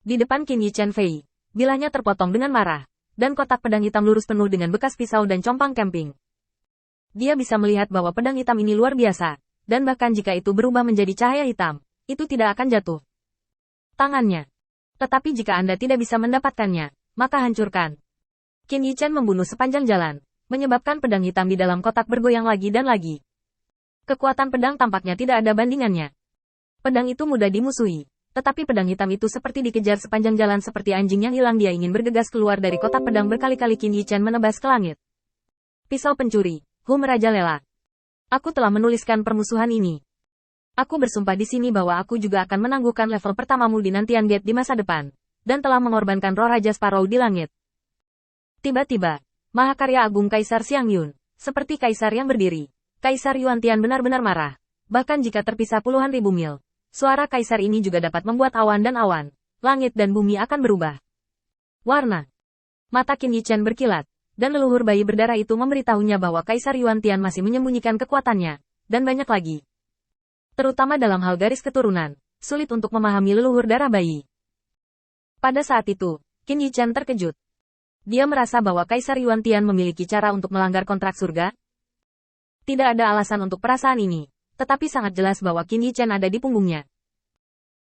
Di depan Qin Yi Chen Fei, bilahnya terpotong dengan marah, dan kotak pedang hitam lurus penuh dengan bekas pisau dan compang camping. Dia bisa melihat bahwa pedang hitam ini luar biasa, dan bahkan jika itu berubah menjadi cahaya hitam, itu tidak akan jatuh tangannya. Tetapi jika Anda tidak bisa mendapatkannya, maka hancurkan. Qin Yi Chen membunuh sepanjang jalan, menyebabkan pedang hitam di dalam kotak bergoyang lagi dan lagi. Kekuatan pedang tampaknya tidak ada bandingannya. Pedang itu mudah dimusuhi, tetapi pedang hitam itu seperti dikejar sepanjang jalan seperti anjing yang hilang. Dia ingin bergegas keluar dari kotak pedang berkali-kali. Qin Yi Chen menebas ke langit. Pisau pencuri, merajalela. Aku telah menuliskan permusuhan ini. Aku bersumpah di sini bahwa aku juga akan menangguhkan level pertamamu di Nantian Gate di masa depan, dan telah mengorbankan roh Raja Sparrow di langit. Tiba-tiba, Mahakarya Agung Kaisar Xiang Yun, seperti kaisar yang berdiri. Kaisar Yuantian benar-benar marah. Bahkan jika terpisah puluhan ribu mil, suara kaisar ini juga dapat membuat awan dan awan, langit dan bumi akan berubah warna. Mata Qin Yi Chen berkilat, dan leluhur bayi berdarah itu memberitahunya bahwa Kaisar Yuantian masih menyembunyikan kekuatannya, dan banyak lagi. Terutama dalam hal garis keturunan, sulit untuk memahami leluhur darah bayi. Pada saat itu, Qin Yi Chen terkejut. Dia merasa bahwa Kaisar Yuantian memiliki cara untuk melanggar kontrak surga. Tidak ada alasan untuk perasaan ini, tetapi sangat jelas bahwa Qin Yi Chen ada di punggungnya.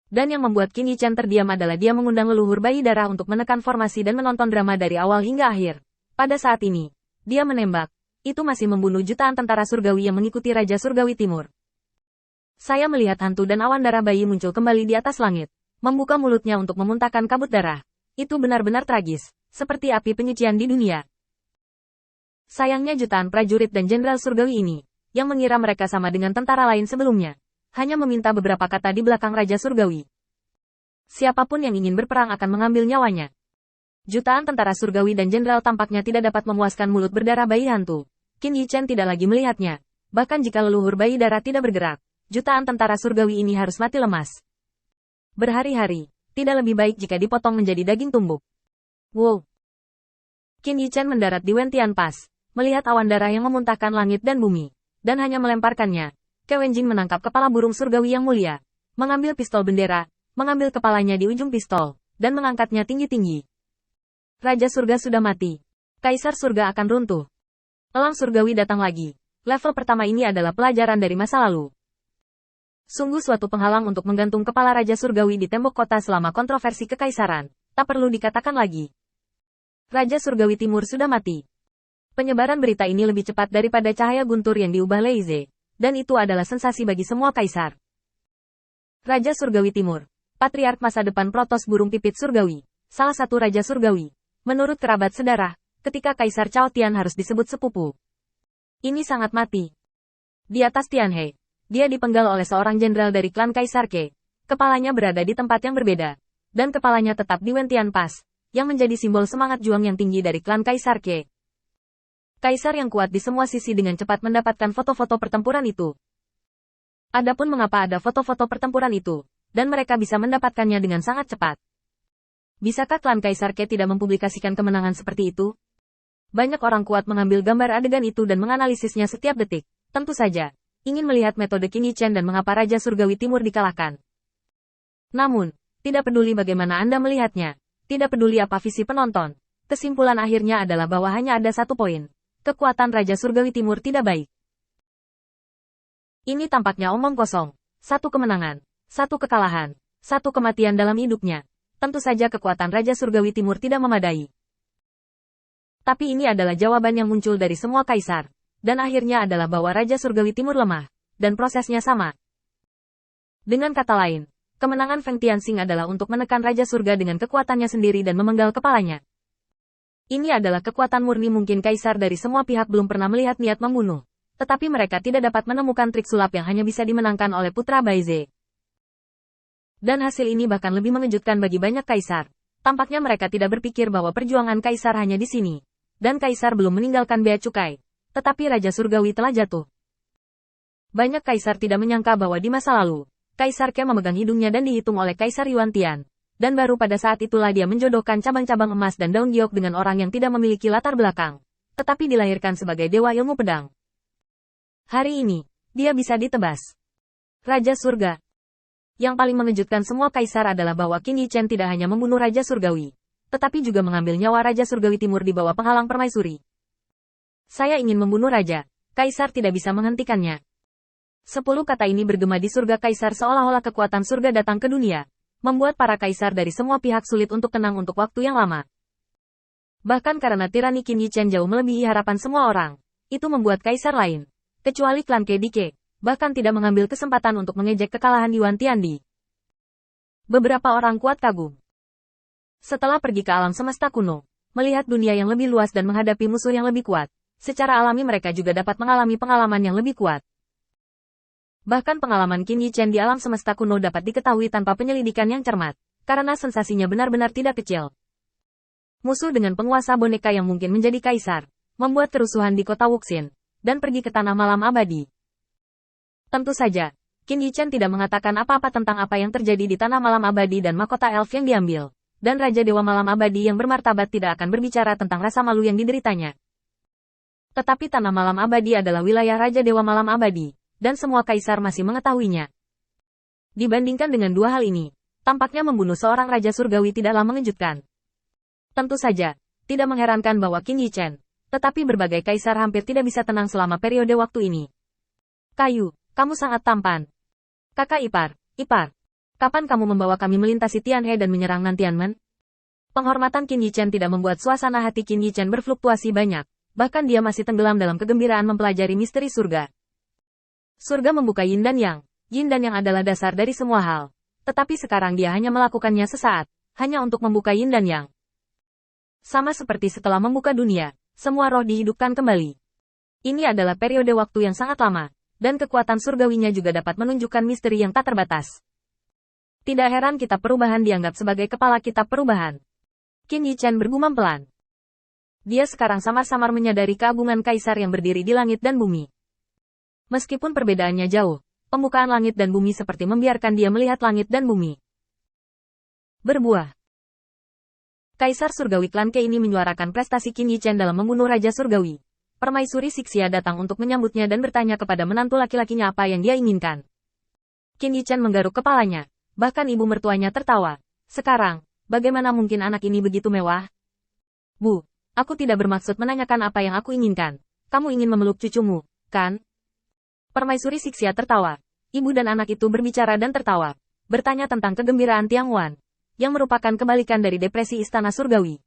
Dan yang membuat Qin Yi Chen terdiam adalah dia mengundang leluhur bayi darah untuk menekan formasi dan menonton drama dari awal hingga akhir. Pada saat ini, dia menembak. Itu masih membunuh jutaan tentara surgawi yang mengikuti Raja Surgawi Timur. Saya melihat hantu dan awan darah bayi muncul kembali di atas langit, membuka mulutnya untuk memuntahkan kabut darah. Itu benar-benar tragis, seperti api penyucian di dunia. Sayangnya jutaan prajurit dan jenderal surgawi ini, yang mengira mereka sama dengan tentara lain sebelumnya, hanya meminta beberapa kata di belakang Raja Surgawi. Siapapun yang ingin berperang akan mengambil nyawanya. Jutaan tentara surgawi dan jenderal tampaknya tidak dapat memuaskan mulut berdarah bayi hantu. Qin Yi Chen tidak lagi melihatnya. Bahkan jika leluhur bayi darah tidak bergerak, jutaan tentara surgawi ini harus mati lemas. Berhari-hari, tidak lebih baik jika dipotong menjadi daging tumbuk. Wow! Qin Yi Chen mendarat di Wentian Pass, melihat awan darah yang memuntahkan langit dan bumi, dan hanya melemparkannya. Ke Wenjing menangkap kepala burung surgawi yang mulia, mengambil pistol bendera, mengambil kepalanya di ujung pistol, dan mengangkatnya tinggi-tinggi. Raja surga sudah mati. Kaisar surga akan runtuh. Elang surgawi datang lagi. Level pertama ini adalah pelajaran dari masa lalu. Sungguh suatu penghalang untuk menggantung kepala Raja Surgawi di tembok kota selama kontroversi kekaisaran. Tak perlu dikatakan lagi. Raja Surgawi Timur sudah mati. Penyebaran berita ini lebih cepat daripada cahaya guntur yang diubah Leize. Dan itu adalah sensasi bagi semua kaisar. Raja Surgawi Timur. Patriark masa depan Protos Burung Pipit Surgawi. Salah satu Raja Surgawi. Menurut kerabat sedarah, ketika Kaisar Cao Tian harus disebut sepupu. Ini sangat mati. Di atas Tianhe. Dia dipenggal oleh seorang jenderal dari klan Kaisar Ke. Kepalanya berada di tempat yang berbeda. Dan kepalanya tetap di Wentian Pass, yang menjadi simbol semangat juang yang tinggi dari klan Kaisar Ke. Kaisar yang kuat di semua sisi dengan cepat mendapatkan foto-foto pertempuran itu. Adapun mengapa ada foto-foto pertempuran itu, dan mereka bisa mendapatkannya dengan sangat cepat. Bisakah klan Kaisar Ke tidak mempublikasikan kemenangan seperti itu? Banyak orang kuat mengambil gambar adegan itu dan menganalisisnya setiap detik. Tentu saja. Ingin melihat metode Qin Yi Chen dan mengapa Raja Surgawi Timur dikalahkan. Namun, tidak peduli bagaimana Anda melihatnya, tidak peduli apa visi penonton, kesimpulan akhirnya adalah bahwa hanya ada satu poin. Kekuatan Raja Surgawi Timur tidak baik. Ini tampaknya omong kosong. Satu kemenangan, satu kekalahan, satu kematian dalam hidupnya. Tentu saja kekuatan Raja Surgawi Timur tidak memadai. Tapi ini adalah jawaban yang muncul dari semua kaisar. Dan akhirnya adalah bahwa Raja Surgawi Timur lemah, dan prosesnya sama. Dengan kata lain, kemenangan Feng Tianxing adalah untuk menekan Raja Surga dengan kekuatannya sendiri dan memenggal kepalanya. Ini adalah kekuatan murni. Mungkin kaisar dari semua pihak belum pernah melihat niat membunuh, tetapi mereka tidak dapat menemukan trik sulap yang hanya bisa dimenangkan oleh putra Baize. Dan hasil ini bahkan lebih mengejutkan bagi banyak kaisar. Tampaknya mereka tidak berpikir bahwa perjuangan kaisar hanya di sini, dan kaisar belum meninggalkan bea cukai. Tetapi Raja Surgawi telah jatuh. Banyak kaisar tidak menyangka bahwa di masa lalu, Kaisar Ke memegang hidungnya dan dihitung oleh Kaisar Yuantian. Dan baru pada saat itulah dia menjodohkan cabang-cabang emas dan daun giok dengan orang yang tidak memiliki latar belakang, tetapi dilahirkan sebagai dewa ilmu pedang. Hari ini, dia bisa ditebas. Raja Surga. Yang paling mengejutkan semua kaisar adalah bahwa Qin Yi Chen tidak hanya membunuh Raja Surgawi, tetapi juga mengambil nyawa Raja Surgawi Timur di bawah penghalang permaisuri. Saya ingin membunuh Raja. Kaisar tidak bisa menghentikannya. 10 kata ini bergema di surga kaisar seolah-olah kekuatan surga datang ke dunia, membuat para kaisar dari semua pihak sulit untuk tenang untuk waktu yang lama. Bahkan karena tirani Qin Yi Chen jauh melebihi harapan semua orang, itu membuat kaisar lain, kecuali klan Kedike, bahkan tidak mengambil kesempatan untuk mengejek kekalahan Yuan Tiandi. Beberapa orang kuat kagum. Setelah pergi ke alam semesta kuno, melihat dunia yang lebih luas dan menghadapi musuh yang lebih kuat, secara alami mereka juga dapat mengalami pengalaman yang lebih kuat. Bahkan pengalaman Qin Yi Chen di alam semesta kuno dapat diketahui tanpa penyelidikan yang cermat, karena sensasinya benar-benar tidak kecil. Musuh dengan penguasa boneka yang mungkin menjadi kaisar, membuat kerusuhan di kota Wuxin, dan pergi ke tanah malam abadi. Tentu saja, Qin Yi Chen tidak mengatakan apa-apa tentang apa yang terjadi di tanah malam abadi dan mahkota elf yang diambil, dan Raja Dewa Malam Abadi yang bermartabat tidak akan berbicara tentang rasa malu yang dideritanya. Tetapi tanah malam abadi adalah wilayah Raja Dewa Malam Abadi, dan semua kaisar masih mengetahuinya. Dibandingkan dengan dua hal ini, tampaknya membunuh seorang Raja Surgawi tidaklah mengejutkan. Tentu saja, tidak mengherankan bahwa Qin Yi Chen, tetapi berbagai kaisar hampir tidak bisa tenang selama periode waktu ini. Kayu, kamu sangat tampan. Kakak ipar, kapan kamu membawa kami melintasi Tianhe dan menyerang Nantianmen? Penghormatan Qin Yi Chen tidak membuat suasana hati Qin Yi Chen berfluktuasi banyak, bahkan dia masih tenggelam dalam kegembiraan mempelajari misteri surga. Surga membuka yin dan yang adalah dasar dari semua hal. Tetapi sekarang dia hanya melakukannya sesaat, hanya untuk membuka yin dan yang. Sama seperti setelah membuka dunia, semua roh dihidupkan kembali. Ini adalah periode waktu yang sangat lama, dan kekuatan surgawinya juga dapat menunjukkan misteri yang tak terbatas. Tidak heran kitab perubahan dianggap sebagai kepala kitab perubahan. Qin Yi Chen bergumam pelan. Dia sekarang samar-samar menyadari keagungan kaisar yang berdiri di langit dan bumi. Meskipun perbedaannya jauh, pembukaan langit dan bumi seperti membiarkan dia melihat langit dan bumi berbuah. Kaisar Surgawi klan Ke ini menyuarakan prestasi Qin Yi Chen dalam membunuh Raja Surgawi. Permaisuri Sixia datang untuk menyambutnya dan bertanya kepada menantu laki-lakinya apa yang dia inginkan. Qin Yi Chen menggaruk kepalanya, bahkan ibu mertuanya tertawa. Sekarang, bagaimana mungkin anak ini begitu mewah? Bu, aku tidak bermaksud menanyakan apa yang aku inginkan. Kamu ingin memeluk cucumu, kan? Permaisuri Sixia tertawa. Ibu dan anak itu berbicara dan tertawa, bertanya tentang kegembiraan Tiang Wan, yang merupakan kebalikan dari depresi Istana Surgawi.